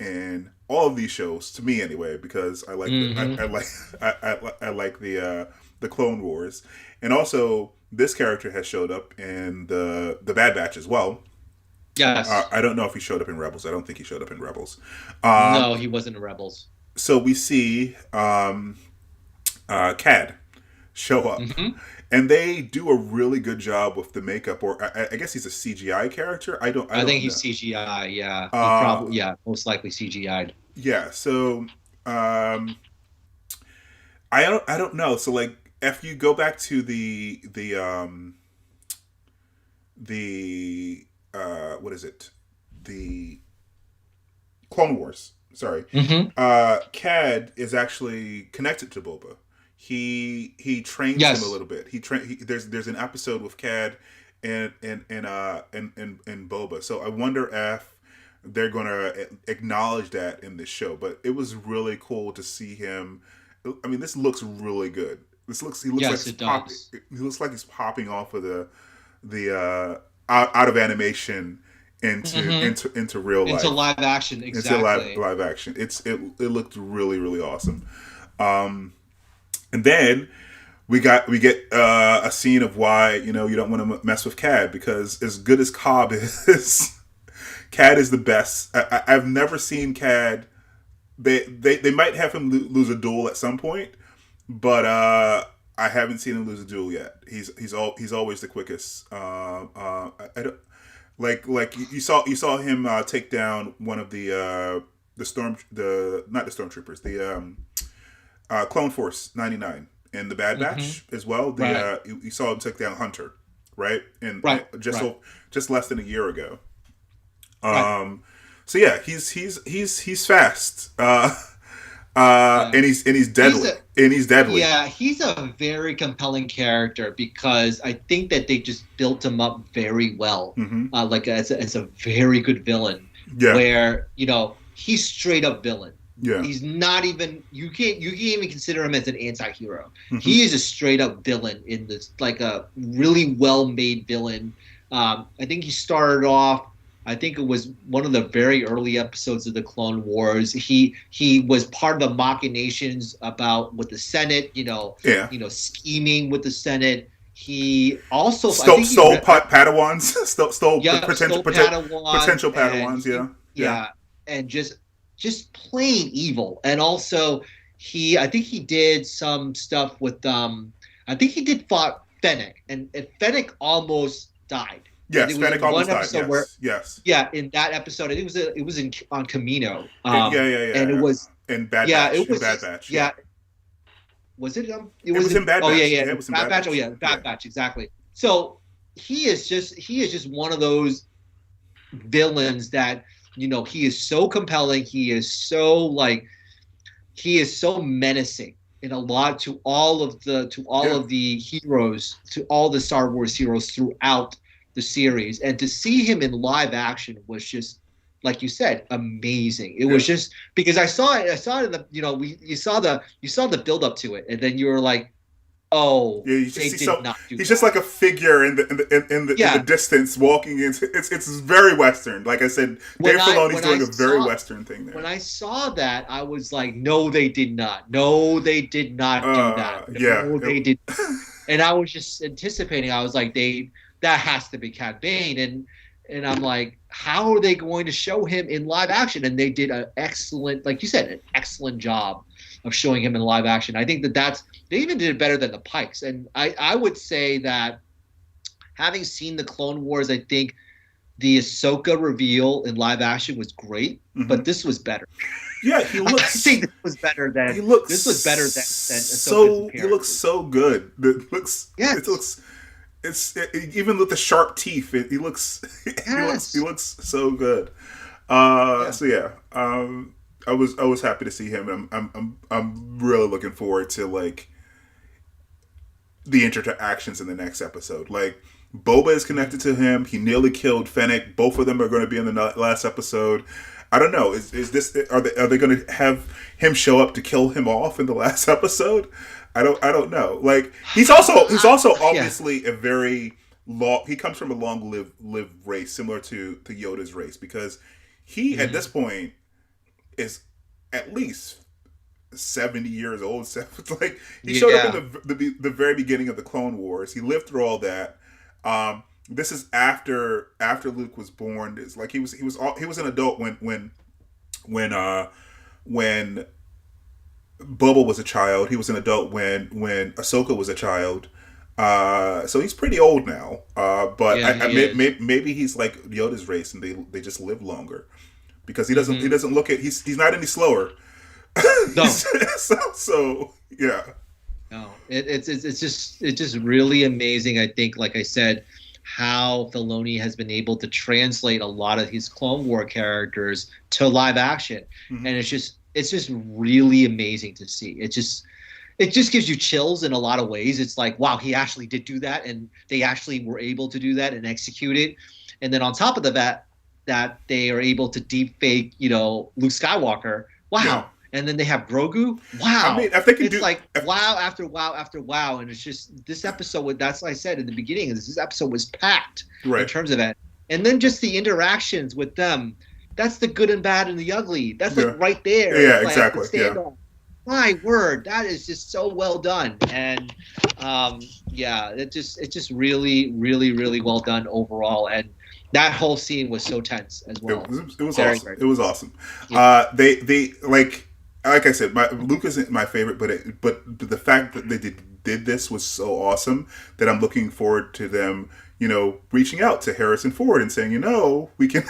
A: in all of these shows, to me anyway, because I like I like the Clone Wars, and also this character has showed up in the Bad Batch as well.
B: Yes.
A: I don't know if he showed up in Rebels. I don't think he showed up in Rebels.
B: No, he wasn't in Rebels.
A: So we see Cad show up. Mm-hmm. And they do a really good job with the makeup, or I guess he's a CGI character. I think
B: he's CGI. Yeah, most likely CGI'd.
A: Yeah. So, I don't know. So, like, if you go back to the what is it? The Clone Wars. Sorry.
B: Mm-hmm.
A: Cad is actually connected to Boba. He trains him a little bit. There's an episode with Cad and Boba. So I wonder if they're gonna acknowledge that in this show. But it was really cool to see him. I mean, this looks really good. He looks like he's popping off of the out of animation into real life,
B: into live action. Exactly.
A: Into live action. It looked really, really awesome. And then we get a scene of why you don't want to mess with Cad, because as good as Cobb is, Cad is the best. I've never seen Cad. They might have him lose a duel at some point, but I haven't seen him lose a duel yet. He's always the quickest. I don't like you saw him take down one of the stormtroopers, the Clone Force 99 and the Bad Batch as well. You saw him take down Hunter, right? And just less than a year ago. So yeah, he's fast. And he's deadly. He's deadly.
B: Yeah, he's a very compelling character because I think that they just built him up very well.
A: Mm-hmm.
B: Like as a very good villain.
A: Yeah.
B: Where he's straight up villain.
A: Yeah.
B: He's not even you can't even consider him as an anti-hero.
A: Mm-hmm.
B: He is a straight up villain in this, like a really well made villain. I think he started off, I think it was one of the very early episodes of the Clone Wars. He was part of the machinations with the Senate, scheming with the Senate. He also
A: stole Padawans, potential Padawans,
B: yeah, and just plain evil. And also I think he did some stuff with I think he did fought Fennec, and Fennec almost died.
A: Yes, Fennec almost died. Yes.
B: Yeah, in that episode, I think it was on Camino.
A: And
B: it was
A: in Bad Batch.
B: It was
A: Bad Batch.
B: Yeah. Was it?
A: It was in Bad Batch.
B: Oh yeah.
A: It was in
B: Bad Batch. Oh yeah, Bad Batch. Exactly. So he is just one of those villains that he is so compelling. He is so menacing in a lot to all of the heroes, to all the Star Wars heroes throughout the series. And to see him in live action was just, like you said, amazing. It was just because I saw it in the you saw the build up to it, and then you were like, oh, yeah,
A: he's just like a figure in the distance walking into. It's very Western. Like I said, Dave Filoni's doing a very Western thing there.
B: When I saw that, I was like, no, they did not. No, they did not do that. No, they did. And I was just anticipating. I was like, that has to be Cad Bane, and I'm like, how are they going to show him in live action? And they did an excellent, like you said, an excellent job of showing him in live action. I think they even did it better than the Pikes. And I would say that having seen the Clone Wars, I think the Ahsoka reveal in live action was great, but this was better.
A: Yeah, he
B: I
A: looks.
B: think this was better than
A: He looks.
B: this was better than Ahsoka's
A: So he
B: appearance.
A: looks so good. It looks.
B: Yes.
A: It looks. Even with the sharp teeth, he looks.
B: Yes.
A: He looks so good. So yeah, I was happy to see him, and I'm really looking forward to like the interactions in the next episode. Like Boba is connected to him. He nearly killed Fennec. Both of them are going to be in the last episode. I don't know. Is this are they going to have him show up to kill him off in the last episode? I don't know. Like he's also obviously a very long. He comes from a long lived race similar to Yoda's race, because he at this point is at least 70 years old. Like he showed up in the very beginning of the Clone Wars. He lived through all that. This is after Luke was born. It's like he was an adult when Boba was a child. He was an adult when Ahsoka was a child. So he's pretty old now. But maybe he's like Yoda's race, and they just live longer, because he doesn't look at he's not any slower.
B: No.
A: so yeah.
B: No, it's just really amazing. I think, like I said, how Filoni has been able to translate a lot of his Clone War characters to live action, and it's just really amazing to see. It just gives you chills in a lot of ways. It's like, wow, he actually did do that, and they actually were able to do that and execute it. And then on top of that they are able to deep fake, Luke Skywalker. Wow. Yeah. And then they have Grogu. Wow.
A: I mean, I think
B: it's like wow after wow after wow. And it's just this episode, that's what I said in the beginning, this episode was packed in terms of it. And then just the interactions with them. That's the good and bad and the ugly. That's like right there.
A: Yeah,
B: like,
A: exactly. Yeah.
B: My word, that is just so well done. And it's just really, really, really well done overall. And that whole scene was so tense as well.
A: It was awesome. It was awesome. Yeah. They like I said, Luke isn't my favorite, but the fact that they did this was so awesome that I'm looking forward to them, reaching out to Harrison Ford and saying, we can,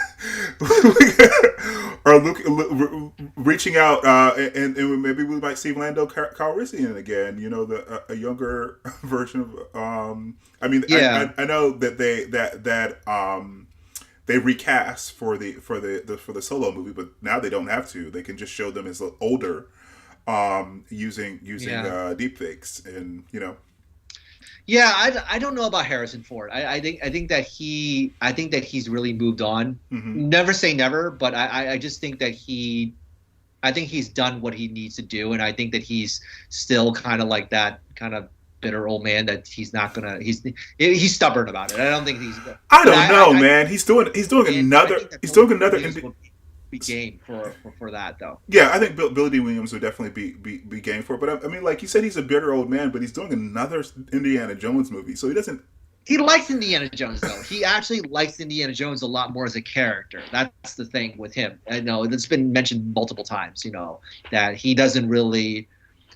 A: or Luke reaching out, and maybe we might see Lando Calrissian again, a younger version of, I know that they recast for the Solo movie, but now they don't have to. They can just show them as older, using deepfakes, and
B: Yeah, I don't know about Harrison Ford. I think that he's really moved on. Mm-hmm. Never say never, but I just think that I think he's done what he needs to do, and I think that he's still kind of like that kind of bitter old man that he's not gonna. He's stubborn about it. I don't think he's.
A: I don't know, man. He's doing another. He's doing another.
B: Be game for that though.
A: Yeah, I think Billy D. Williams would definitely be game for it. But I mean, like you said, he's a bitter old man, but he's doing another Indiana Jones movie, so he doesn't.
B: He likes Indiana Jones though. He actually likes Indiana Jones a lot more as a character. That's the thing with him. I know it's been mentioned multiple times. That he doesn't really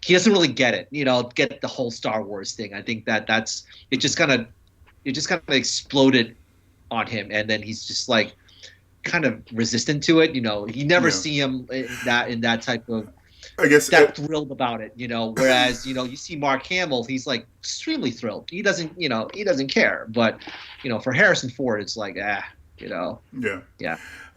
B: get it. Get the whole Star Wars thing. I think that's it. Just kind of exploded on him, and then he's just like kind of resistant to it. You never see him in that type of.
A: I guess
B: thrilled about it. Whereas you see Mark Hamill, he's like extremely thrilled. He doesn't care. But for Harrison Ford, it's like Yeah.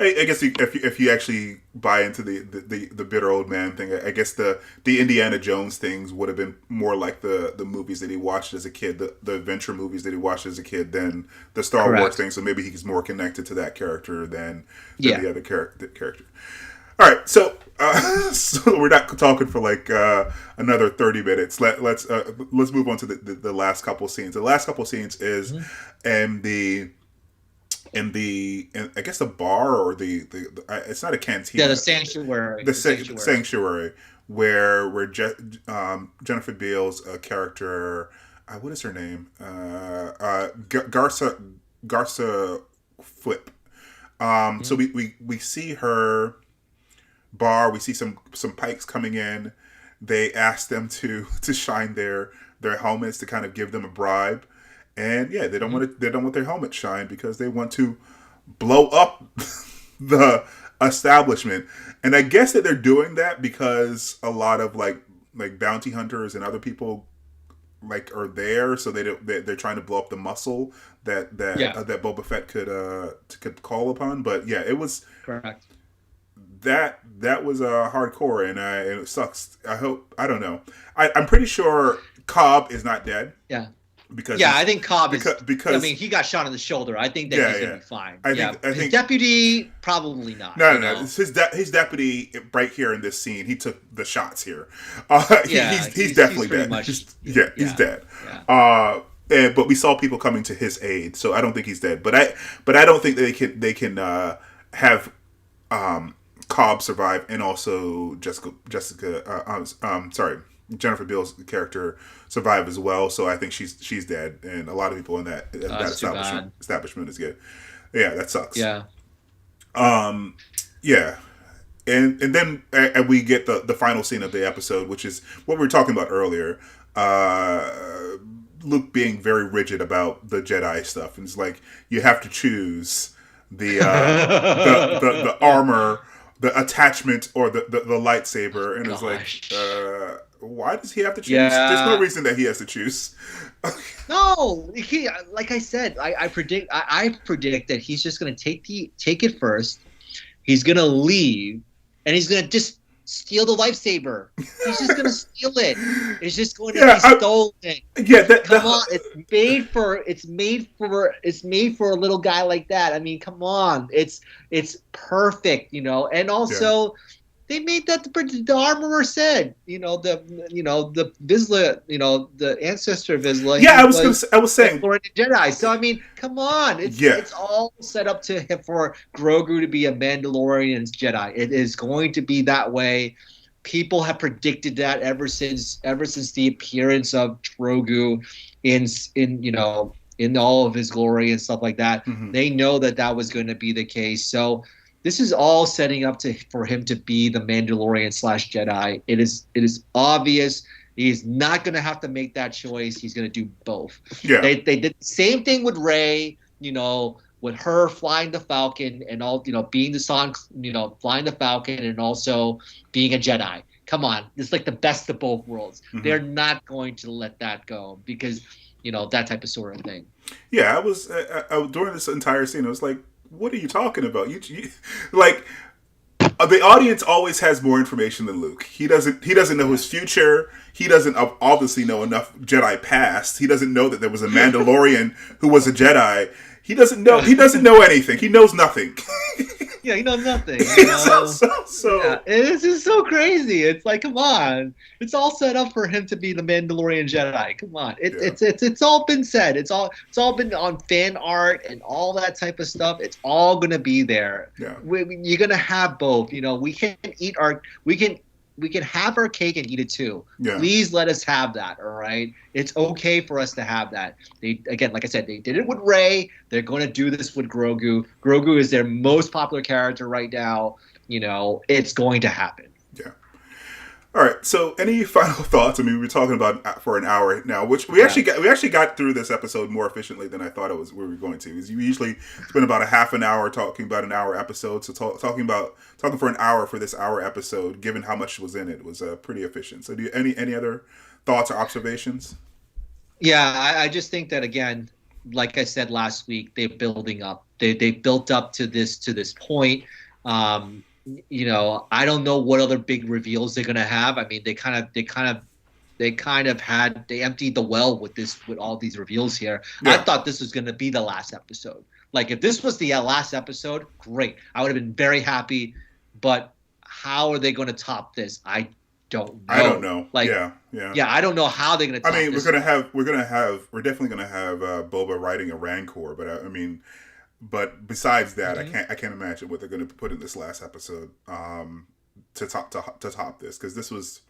A: I guess if you actually buy into the bitter old man thing, I guess the Indiana Jones things would have been more like the movies that he watched as a kid, the adventure movies that he watched as a kid, than the Star Wars thing. So maybe he's more connected to that character than the other character. All right, so we're not talking for like another 30 minutes. Let's move on to the last couple scenes. The last couple scenes is in I guess the bar, or the it's not a cantina.
B: Yeah, the sanctuary.
A: The sanctuary where Jennifer Beals' character, what is her name? Garsa Fwip. So we see her bar. We see some pikes coming in. They ask them to shine their helmets to kind of give them a bribe. And they don't want their helmet shine because they want to blow up the establishment. And I guess that they're doing that because a lot of like bounty hunters and other people like are there, so they're trying to blow up the muscle that Boba Fett could call upon. But yeah, it was
B: correct.
A: That was hardcore, and it sucks. I don't know. I'm pretty sure Cobb is not dead.
B: Yeah.
A: Because
B: I think Cobb
A: because
B: I mean, he got shot in the shoulder. I think that he's gonna be fine.
A: I
B: think
A: his
B: deputy probably not.
A: No. His deputy right here in this scene. He took the shots here. He's definitely dead. He's dead. Yeah. But we saw people coming to his aid, so I don't think he's dead. But I don't think they can have Cobb survive, and also Jennifer Beals' character survive as well. So I think she's dead, and a lot of people in that establishment is good. Yeah, that sucks.
B: Yeah.
A: Yeah. And then we get the final scene of the episode, which is what we were talking about earlier. Luke being very rigid about the Jedi stuff, and it's like you have to choose the armor, the attachment, or the lightsaber, and it's like, why does he have to choose? Yeah. There's no reason that he has to choose.
B: No, like I said, I predict that he's just going to take it first. He's going to leave, and he's going to just steal the lightsaber. He's just going to steal it. It's just going to be stolen. Come on, it's made for a little guy like that. I mean, come on, it's perfect, And also, they made that the armorer said, the Vizsla, the ancestor Vizsla.
A: Yeah, I was saying
B: Jedi. So I mean, come on, it's all set up for Grogu to be a Mandalorian Jedi. It is going to be that way. People have predicted that ever since the appearance of Grogu in all of his glory and stuff like that. Mm-hmm. They know that was going to be the case. So this is all setting up for him to be the Mandalorian / Jedi. It is obvious. He's not going to have to make that choice. He's going to do both. Yeah. They did the same thing with Rey, with her flying the Falcon and all, being the song, flying the Falcon and also being a Jedi. Come on. It's like the best of both worlds. Mm-hmm. They're not going to let that go because, that type of sort of thing.
A: Yeah, I was during this entire scene, I was like, what are you talking about? You like the audience always has more information than Luke. He doesn't know his future. He doesn't obviously know enough Jedi past. He doesn't know that there was a Mandalorian who was a Jedi. He doesn't know anything. He knows nothing.
B: Yeah, he knows nothing. This is so crazy. It's like, come on. It's all set up for him to be the Mandalorian Jedi. Come on. It's all been said. It's all been on fan art and all that type of stuff. It's all gonna be there. Yeah. You're gonna have both. We can have our cake and eat it too. Yeah. Please let us have that, all right? It's okay for us to have that. Again, like I said, they did it with Rey. They're going to do this with Grogu. Grogu is their most popular character right now. It's going to happen.
A: Yeah. All right. So, any final thoughts? I mean, we were talking about for an hour now, which we actually got through this episode more efficiently than I thought we were going to. Because you usually spend about a half an hour talking about an hour episode. So talking for an hour for this hour episode, given how much was in it, was pretty efficient. So, do you any other thoughts or observations?
B: Yeah, I just think that, again, like I said last week, they're building up. They built up to this point. I don't know what other big reveals they're gonna have. I mean, they emptied the well with all these reveals here. Yeah. I thought this was gonna be the last episode. Like, if this was the last episode, great. I would have been very happy. But how are they gonna top this? I don't know. Like, yeah. I don't know how they're gonna top this.
A: We're definitely gonna have Boba riding a Rancor, but besides that, mm-hmm. I can't imagine what they're going to put in this last episode to top this, because this was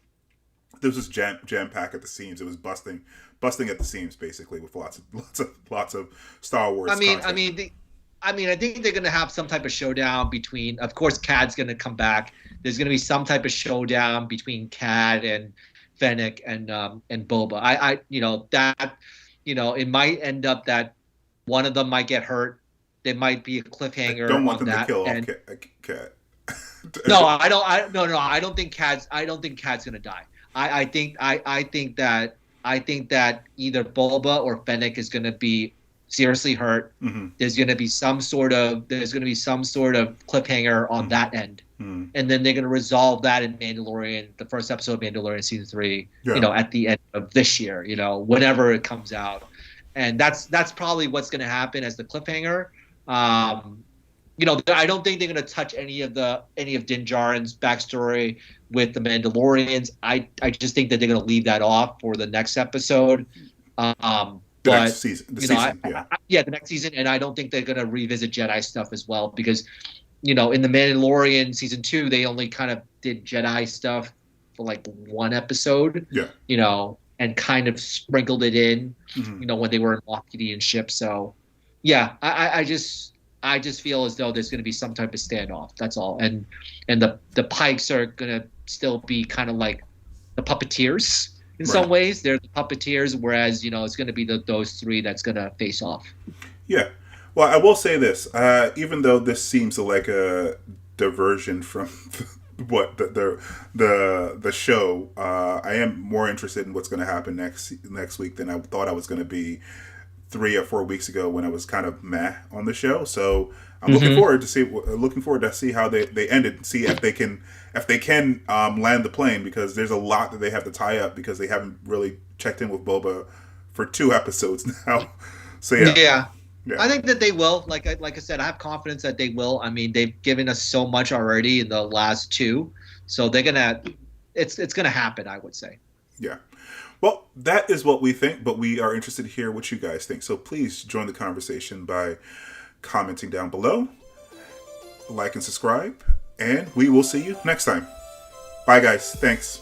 A: jam packed at the seams. It was busting at the seams, basically, with lots of Star Wars. Content.
B: I think they're going to have some type of showdown between. Of course, Cad's going to come back. There's going to be some type of showdown between Cad and Fennec and Boba. It might end up that one of them might get hurt. there might be a
A: I
B: cliffhanger
A: don't want
B: on
A: them to
B: that.
A: kill off
B: And
A: Cat.
B: no, I don't. I don't think Cat's gonna die. I think that either Boba or Fennec is gonna be seriously hurt.
A: Mm-hmm.
B: There's gonna be some sort of cliffhanger on that end, and then they're gonna resolve that in Mandalorian, the first episode of Mandalorian season 3.
A: Yeah.
B: At the end of this year. Whenever it comes out, and that's probably what's gonna happen as the cliffhanger. I don't think they're going to touch any of Din Djarin's backstory with the Mandalorians. I just think that they're going to leave that off for the next episode.
A: The next season.
B: The next season, and I don't think they're going to revisit Jedi stuff as well because, in the Mandalorian season 2, they only kind of did Jedi stuff for like one episode.
A: Yeah.
B: And kind of sprinkled it in, when they were in Moff-Gideon ship. So, yeah, I just feel as though there's going to be some type of standoff. That's all. And the Pikes are going to still be kind of like the puppeteers in some ways. They're the puppeteers, whereas, it's going to be those three that's going to face off.
A: Yeah. Well, I will say this. Even though this seems like a diversion from what the show, I am more interested in what's going to happen next week than I thought I was going to be 3 or 4 weeks ago when I was kind of meh on the show. So I'm looking forward to see how they ended, see if they can land the plane, because there's a lot that they have to tie up because they haven't really checked in with Boba for 2 episodes now. So yeah.
B: I think that they will. Like I said, I have confidence that they will. I mean, they've given us so much already in the last 2, so it's gonna happen, I would say.
A: Yeah. Well, that is what we think, but we are interested to hear what you guys think. So please join the conversation by commenting down below, like and subscribe, and we will see you next time. Bye, guys. Thanks.